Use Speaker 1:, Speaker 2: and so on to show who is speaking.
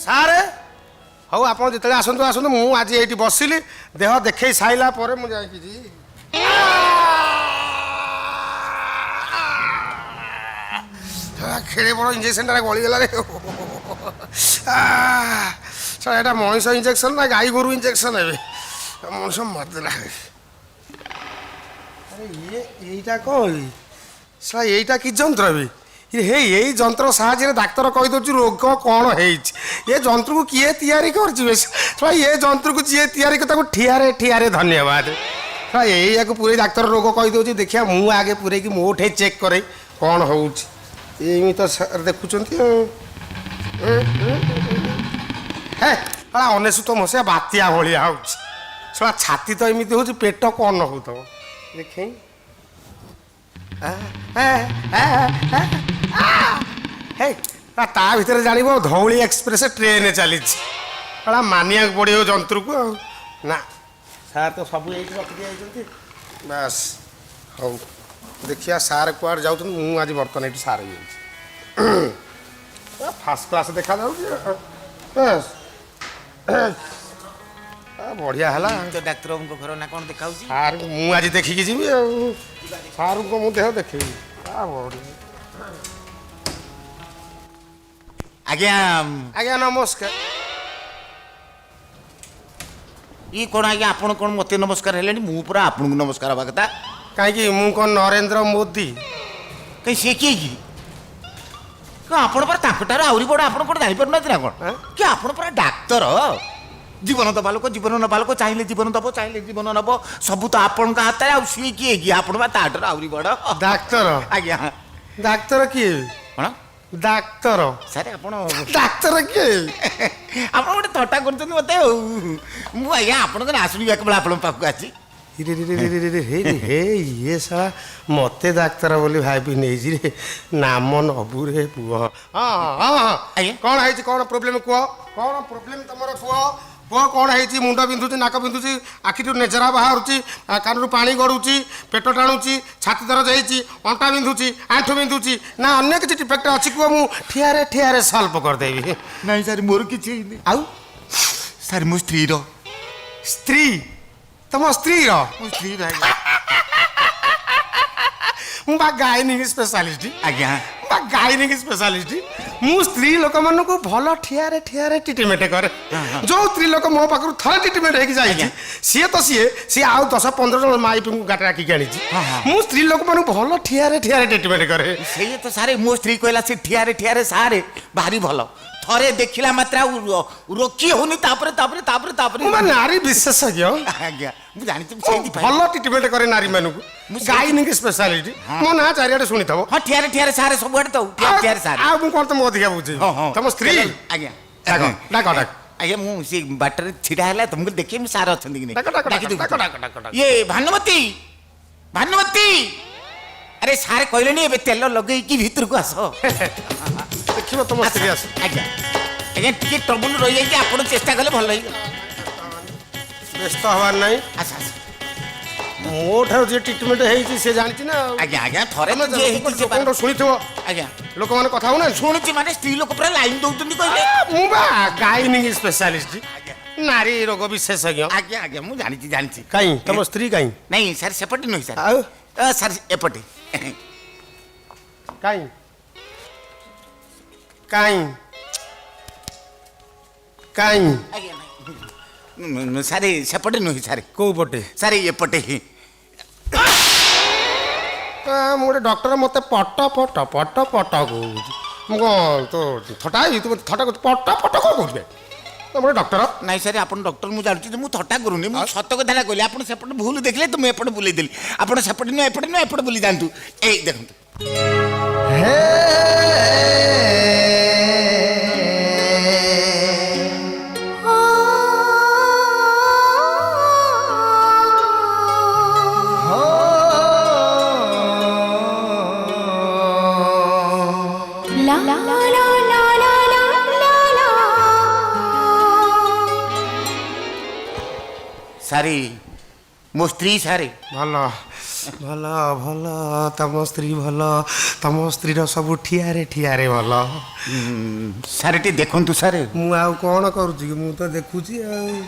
Speaker 1: ସାରେ ହଉ ଆପଣ ଯେତେବେଳେ ଆସନ୍ତୁ ଆସନ୍ତୁ ମୁଁ ଆଜି ଏଇଠି ବସିଲି ଦେହ ଦେଖେଇ ସାଇଲା ପରେ ମୁଁ ଯାଇକି ଯିବି। ଖେଳେ ବଡ଼ ଇଞ୍ଜେକ୍ସନଟା ଗଳିଗଲା ରେ ଏଇଟା ମଣିଷ ଇଞ୍ଜେକ୍ସନ ନା ଗାଈ ଗୋରୁ ଇଞ୍ଜେକ୍ସନ ଏବେ ମଣିଷ ମରିଦେଲା। ଆରେ ଏଇଟା କ'ଣ ସାର୍ ଏଇଟା କି ଯନ୍ତ୍ର ଏବେ ଏଇ ଯନ୍ତ୍ର ସାହାଯ୍ୟରେ ଡାକ୍ତର କହିଦେଉଛି ରୋଗ କ'ଣ ହେଇଛି। ଏ ଯନ୍ତ୍ରକୁ କିଏ ତିଆରି କରିଛି ଏ ଯନ୍ତ୍ରକୁ ଯିଏ ତିଆରି କରି ତାକୁ ଠିଆରେ ଠିଆରେ ଧନ୍ୟବାଦ। ଏଇଆକୁ ପୁରେଇ ଡାକ୍ତର ରୋଗ କହିଦେଉଛି ଦେଖିବା ମୁଁ ଆଗେ ପୁରେଇକି ମୋଠେ ଚେକ୍ କରେ କ'ଣ ହେଉଛି। ଏମିତି ତ ଦେଖୁଛନ୍ତି ଆଉ 19 ମସିହା ବାତ୍ୟା ଭଳିଆ ହେଉଛି ଶଳା ଛାତି ତ ଏମିତି ହେଉଛି ପେଟ କ'ଣ ହେଉଥିବ ଦେଖେଇ ତା ଭିତରେ ଜାଣିବ ଧଉଳି ଏକ୍ସପ୍ରେସ୍ ଟ୍ରେନ୍ ଚାଲିଛି ଶଳା ମାନିବାକୁ ପଡ଼ିବ ଯନ୍ତ୍ରକୁ ଆଉ ନା ସାର୍ ତ ସବୁ ଏଇଠି ରଖିଦିଆଯାଇଛନ୍ତି ବାସ୍। ହଉ ଦେଖିବା ସାର୍ କୁଆଡ଼େ ଯାଉଛନ୍ତି ମୁଁ ଆଜି ବର୍ତ୍ତମାନ ଏଇଠି ସାର୍ ହେଇଯାଇଛି ଫାର୍ଷ୍ଟ କ୍ଲାସ୍ ଦେଖାଯାଉଛି ବଢ଼ିଆ ହେଲା।
Speaker 2: ଡାକ୍ତରଙ୍କ ଘର ନା କ'ଣ ଦେଖାଉଛି
Speaker 1: ସାର୍ ମୁଁ ଆଜି ଦେଖିକି ଯିବି ଆଉ ସାର୍ଙ୍କ ମୁଁ ଦେହ ଦେଖେଇବି।
Speaker 2: ଆଜ୍ଞା
Speaker 1: ଆଜ୍ଞା ନମସ୍କାର।
Speaker 2: ଇଏ କ'ଣ ଆଜ୍ଞା ଆପଣ କ'ଣ ମୋତେ ନମସ୍କାର ହେଲେଣି ମୁଁ ପୁରା ଆପଣଙ୍କୁ ନମସ୍କାର ହେବା କଥା।
Speaker 1: କାହିଁକି ମୁଁ କ'ଣ ନରେନ୍ଦ୍ର ମୋଦି
Speaker 2: କାହିଁ ସିଏ କିଏ କି ଆପଣ ପରା ତାଙ୍କଠାରୁ ଆହୁରି ବଡ଼ ଆପଣ କ'ଣ ଜାଣିପାରୁନାହାନ୍ତି ନା କ'ଣ କି ଆପଣ ପରା ଡାକ୍ତର ଜୀବନ ଦେବା ଲୋକ ଜୀବନ ନେବା ଲୋକ ଚାହିଁଲେ ଜୀବନ ଦେବ ଚାହିଁଲେ ଜୀବନ ନେବ ସବୁ ତ ଆପଣଙ୍କ ହାତରେ ଆଉ ସିଏ କିଏ କି ଆପଣ ବା ତାଠାରୁ ଆହୁରି ବଡ଼
Speaker 1: ଡାକ୍ତର।
Speaker 2: ଆଜ୍ଞା
Speaker 1: ଡାକ୍ତର କିଏ
Speaker 2: କ'ଣ
Speaker 1: ଡାକ୍ତର
Speaker 2: ସାର୍ ଆପଣ
Speaker 1: ଡାକ୍ତର କିଏ
Speaker 2: ଆପଣ ଗୋଟେ ଥଟ୍ଟା କରୁଛନ୍ତି ମୋତେ ଆଉ ମୁଁ ଆଜ୍ଞା ଆପଣଙ୍କ ନାଁ ଶୁଣିବାକୁ ବେଳେ ଆପଣଙ୍କ ପାଖକୁ ଆସି
Speaker 1: ଇଏ ଶଳା ମତେ ଡାକ୍ତର ବୋଲି ଭାବି ନେଇଛି ରେ ନାମ ନବୁ ରେ ପୁଅ। ହଁ ହଁ ହଁ କ'ଣ ହେଇଛି କ'ଣ ପ୍ରୋବ୍ଲେମ୍ କୁହ କ'ଣ ପ୍ରୋବ୍ଲେମ୍ ତମର କୁହ କୁହ କ'ଣ ହେଇଛି ମୁଣ୍ଡ ବିନ୍ଧୁଛି ନାକ ବିନ୍ଧୁଛି ଆଖିରୁ ନେଜରା ବାହାରୁଛି କାନରୁ ପାଣି ଗଡ଼ୁଛି ପେଟ ଟାଣୁଛି ଛାତି ଦରଜ ହେଇଛି ଅଣ୍ଟା ବିନ୍ଧୁଛି ଆଣ୍ଠୁ ବିନ୍ଧୁଛି ନା ଅନ୍ୟ କିଛି ଡିଫେକ୍ଟ ଅଛି କୁହ ମୁଁ ଠିଆରେ ଠିଆରେ ସଲ୍ଭ କରିଦେବି।
Speaker 2: ନାଇଁ ସାର୍ ମୋର କିଛି ହେଇନି।
Speaker 1: ଆଉ
Speaker 2: ସାର୍ ମୋ ସ୍ତ୍ରୀର
Speaker 1: ସ୍ତ୍ରୀ ତମ ସ୍ତ୍ରୀର
Speaker 2: ମୋ ସ୍ତ୍ରୀର
Speaker 1: ମୁଁ ବା ଗାଇନିକ୍ ସ୍ପେଶାଲିଷ୍ଟ
Speaker 2: ଆଜ୍ଞା
Speaker 1: ବା ଗାଇନିକ୍ ସ୍ପେଶାଲିଷ୍ଟ ମୁଁ ସ୍ତ୍ରୀ ଲୋକମାନଙ୍କୁ ଭଲ ଠିଆରେ ଠିଆରେ ଟ୍ରିଟମେଣ୍ଟ କରେ। ଯୋଉ ସ୍ତ୍ରୀ ଲୋକ ମୋ ପାଖରୁ ଥରେ ଟ୍ରିଟମେଣ୍ଟ ହେଇକି ଯାଇଛି ସିଏ ଆଉ 10-15 ଜଣ ମାଇପଙ୍କୁ ଗାଁରେ ଡାକିକି ଆଣିଛି। ମୁଁ ସ୍ତ୍ରୀ ଲୋକମାନଙ୍କୁ ଭଲ ଠିଆରେ ଠିଆରେ ଟ୍ରିଟମେଣ୍ଟ କରେ।
Speaker 2: ସେଇ ତ ସାରେ ମୋ ସ୍ତ୍ରୀ କହିଲା ସେ ଠିଆରେ ଠିଆରେ ସାରେ ଭାରି ଭଲ ଥରେ ଦେଖିଲା ମାତ୍ରେ ଆଉ ରୋକି ହଉନି ତାପରେ ତାପରେ ତାପରେ ତାପରେ
Speaker 1: ମୁଁ ନାରୀ ବିଶେଷଜ୍ଞ
Speaker 2: ଆଜ୍ଞା ମୁଁ ଜାଣିଛି ସେଇଥିପାଇଁ
Speaker 1: ଭଲ ଟ୍ରିଟମେଣ୍ଟ କରେ ନାରୀମାନଙ୍କୁ ଗାଇନିକ୍ ସ୍ପେଶାଲିଷ୍ଟ ମୋ ନାଁ ଚାରିଆଡ଼େ ଶୁଣିଥିବ।
Speaker 2: ହଁ ଠିଆରେ ଠିଆରେ ସାରେ ସବୁଆଡ଼େ ତ ଠିଆରେ ସାରେ
Speaker 1: ଆଉ ମୁଁ କ'ଣ ତମକୁ ଅଧିକା ବୁଝେ ତମ ସ୍ତ୍ରୀ
Speaker 2: ଆଜ୍ଞା
Speaker 1: ଡାକ ଡାକ
Speaker 2: ଆଜ୍ଞା ମୁଁ ସେ ବାଟରେ ଛିଡ଼ା ହେଲା ତମକୁ ଦେଖି ମୁଁ ସାର୍ ଅଛନ୍ତି କି
Speaker 1: ଡାକ ଡାକ ଡାକ ଡାକ ଡାକ
Speaker 2: ଇଏ ଭାନୁମତୀ ଭାନୁମତୀ ଆରେ ସାର୍ କହିଲେଣି ଏବେ ତେଲ ଲଗେଇକି ଭିତରକୁ ଆସ
Speaker 1: ଦେଖିବ ତମ ସ୍ତ୍ରୀ ଆସ।
Speaker 2: ଆଜ୍ଞା ଆଜ୍ଞା ଟିକେ ଟ୍ରବୁଲ ରହିଯାଇଛି ଆପଣ ଚେଷ୍ଟା କଲେ ଭଲ ହେଇଗଲା
Speaker 1: ବ୍ୟସ୍ତ ହବାର ନାହିଁ।
Speaker 2: ଆସ ଆସ
Speaker 1: ମୋ ଠାରୁ ଯିଏ ଟ୍ରିଟମେଣ୍ଟ ହେଇଛି ସେ ଜାଣିଛି ନା।
Speaker 2: ଆଜ୍ଞା ଆଜ୍ଞା ଥରେ
Speaker 1: ଶୁଣିଥିବ
Speaker 2: ଆଜ୍ଞା
Speaker 1: ଲୋକମାନେ କଥା ହଉନା
Speaker 2: ଶୁଣୁଛି ମାନେ ସ୍ତ୍ରୀ ଲୋକ ପୁରା ଲାଇନ ଦଉଛନ୍ତି କହିଲେ
Speaker 1: ମୁଁ ବା ଗାଇନିକ୍ ସ୍ପେଶାଲିଷ୍ଟ ନାରୀ ରୋଗ ବିଶେଷଜ୍ଞ।
Speaker 2: ଆଜ୍ଞା ଆଜ୍ଞା ମୁଁ ଜାଣିଛି ଜାଣିଛି
Speaker 1: କାଇଁ ତମ ସ୍ତ୍ରୀ କାଇଁ
Speaker 2: ନାଇଁ ସାର୍ ସେପଟେ ନୁହେଁ ସାର୍
Speaker 1: ଆଉ
Speaker 2: ସାର୍ ଏପଟେ
Speaker 1: କାଇଁ କାଇଁ କାଇଁ
Speaker 2: ସାର୍ ସେପଟେ ନୁହେଁ ସାର୍
Speaker 1: କୋଉ ପଟେ
Speaker 2: ସାର୍ ଏପଟେ
Speaker 1: ମୁଁ ଗୋଟେ ଡକ୍ଟର ମତେ ପଟ ପଟ ପଟ ପଟ କହୁଛି ମୁଁ କ'ଣ ତ ଥଟା ହେବି ତୁ ଥଟା କରୁଛୁ ପଟ ପଟ କ'ଣ କହୁଛୁ ଗୋଟେ ଡକ୍ଟର
Speaker 2: ନାଇଁ ସାର୍ ଆପଣ ଡକ୍ଟର ମୁଁ ଜାଣୁଛି ମୁଁ ଥଟ୍ଟା କରୁନି ମୁଁ ସତ କଥାଟା କହିଲି ଆପଣ ସେପଟେ ଭୁଲ ଦେଖିଲେ ତ ମୁଁ ଏପଟେ ବୁଲେଇ ଦେଲି ଆପଣ ସେପଟେ ନୁହେଁ ଏପଟେ ବୁଲି ଯାଆନ୍ତୁ ଏଇ ଦେଖନ୍ତୁ ସାରି ମୋ ସ୍ତ୍ରୀ ସାରେ
Speaker 1: ଭଲ ଭଲ ଭଲ ତମ ସ୍ତ୍ରୀ ଭଲ ତମ ସ୍ତ୍ରୀର ସବୁ ଠିଆରେ ଭଲ
Speaker 2: ସାର୍ ଟିକେ ଦେଖନ୍ତୁ ସାର୍।
Speaker 1: ମୁଁ ଆଉ କ'ଣ କରୁଛି କି ମୁଁ ତ ଦେଖୁଛି ଆଉ